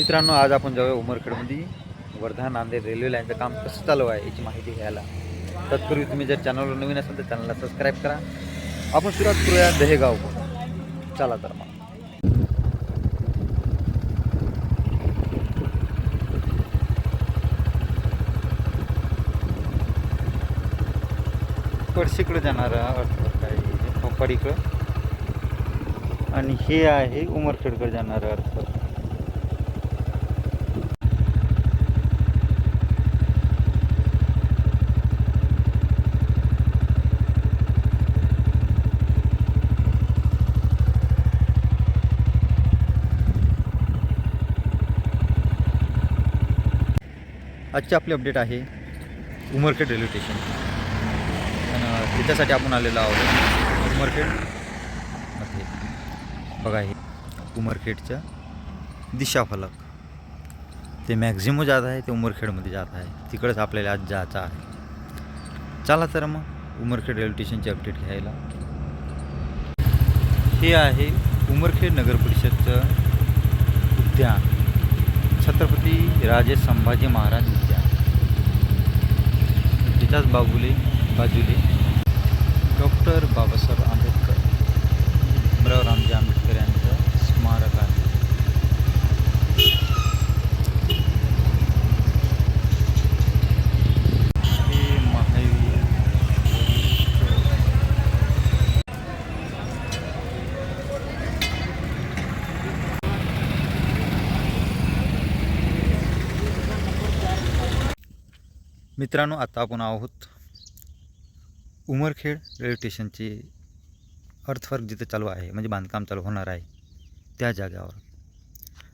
मित्रांनो, आज आपण जाऊया उमरखेडमध्ये वर्धा नांदेड रेल्वे लाईनचं काम कसं चालू आहे याची माहिती घ्यायला. तत्पूर्वी तुम्ही जर चॅनलवर नवीन असाल तर चॅनलला सबस्क्राईब करा. आपण सुरुवात करूया दहेगाव. चला तर मग. पडशीकडे जाणारा अर्थ आहे खोपाडीकडं, आणि हे आहे उमरखेडकडे जाणारा अर्थ. आजची आपली अपडेट आहे उमरखेड रेल्वे स्टेशन, आणि त्याच्यासाठी आपण आलेलो आहोत उमरखेडमध्ये. बघा, हे उमरखेडच्या दिशाफलक ते मॅक्झिमो जात आहे, ते उमरखेडमध्ये जात आहे. तिकडंच आपल्याला आज जायचं आहे. चला तर मग उमरखेड रेल्वे स्टेशनची अपडेट घ्यायला. हे आहे उमरखेड नगर परिषदचं उद्यान, छत्रपती राजे संभाजी महाराज उद्यान. त्याच्याच बाजूले डॉक्टर बाबासाहेब आंबेडकर, भीमराव रामजी आंबेडकर यांचं स्मारक आहे. हे महावीर. मित्रांनो, आता आपण आहोत उमरखेड रेल्वे स्टेशनचे अर्थवर्क जिथे चालू आहे, म्हणजे बांधकाम चालू होणार आहे त्या जागेवर.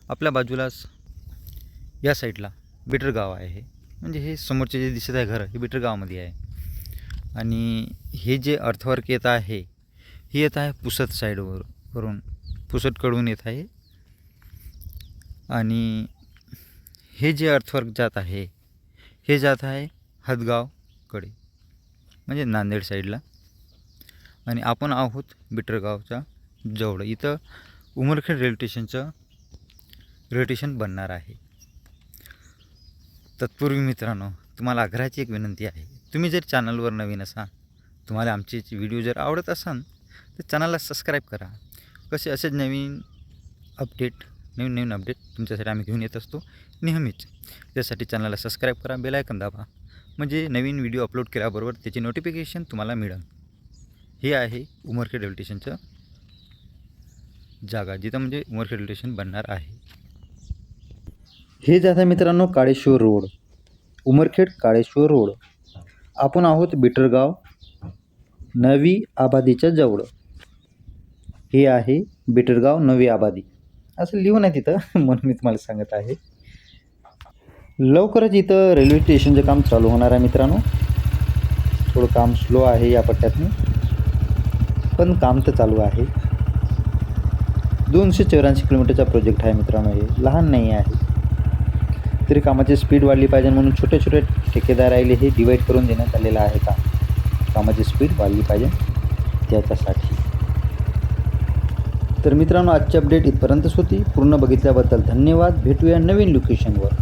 आपल्या बाजूलाच या साईडला बिटरगाव आहे. म्हणजे हे समोरचे जे दिसत आहे घर, हे बिटरगावमध्ये आहे. आणि हे जे अर्थवर्क येत आहे, हे येत आहे पुसद साईडवरून, पुसदकडून येत आहे. आणि हे जे अर्थवर्क जात आहे, हे जात आहे हदगावकडे, म्हणजे नांदेड साईडला. आणि आपण आहोत बिटरगावच्या जवळ. इथं उमरखेड रेल्वे स्टेशनचं रेल्वे स्टेशन बनणार आहे. तत्पूर्वी मित्रांनो, तुम्हाला आग्रहाची एक विनंती आहे. तुम्ही जर चॅनलवर नवीन असाल, तुम्हाला आमचे व्हिडिओ जर आवडत असाल तर चॅनलला सबस्क्राईब करा. कसे असेच नवीन अपडेट तुमच्यासाठी आम्ही घेऊन येत असतो नेहमीच. त्यासाठी चॅनलला सबस्क्राईब करा, बेल आयकॉन दाबा, म्हणजे नवीन व्हिडिओ अपलोड केल्याबरोबर त्याची नोटिफिकेशन तुम्हाला मिळेल. हे आहे उमरखेड रेल्वे स्टेशनचं जागा, जिथं म्हणजे उमरखेड रेल्वे स्टेशन बनणार आहे. हे जात आहे मित्रांनो काळेश्वर रोड, उमरखेड काळेश्वर रोड. आपण आहोत बिटरगाव नवी आबादीच्या जवळ. हे आहे बिटरगाव नवी आबादी, असं लिहून आहे तिथं, म्हणून मी तुम्हाला सांगत आहे. लवकरच इथं रेल्वे स्टेशनचं काम चालू होणार आहे मित्रांनो. थोडं काम स्लो आहे या पट्ट्यातून, पण काम तर चालू आहे. 284 किलोमीटरचा प्रोजेक्ट आहे मित्रांनो. हे लहान नाही आहे, तरी कामाची स्पीड वाढली पाहिजे म्हणून छोटे छोटे ठेकेदार राहिले हे डिवाईड करून देण्यात आलेलं आहे. कामाची स्पीड वाढली पाहिजे त्याच्यासाठी. तर मित्रांनो, आजची अपडेट इथपर्यंतच होती. पूर्ण बघितल्याबद्दल धन्यवाद. भेटूया नवीन लोकेशनवर.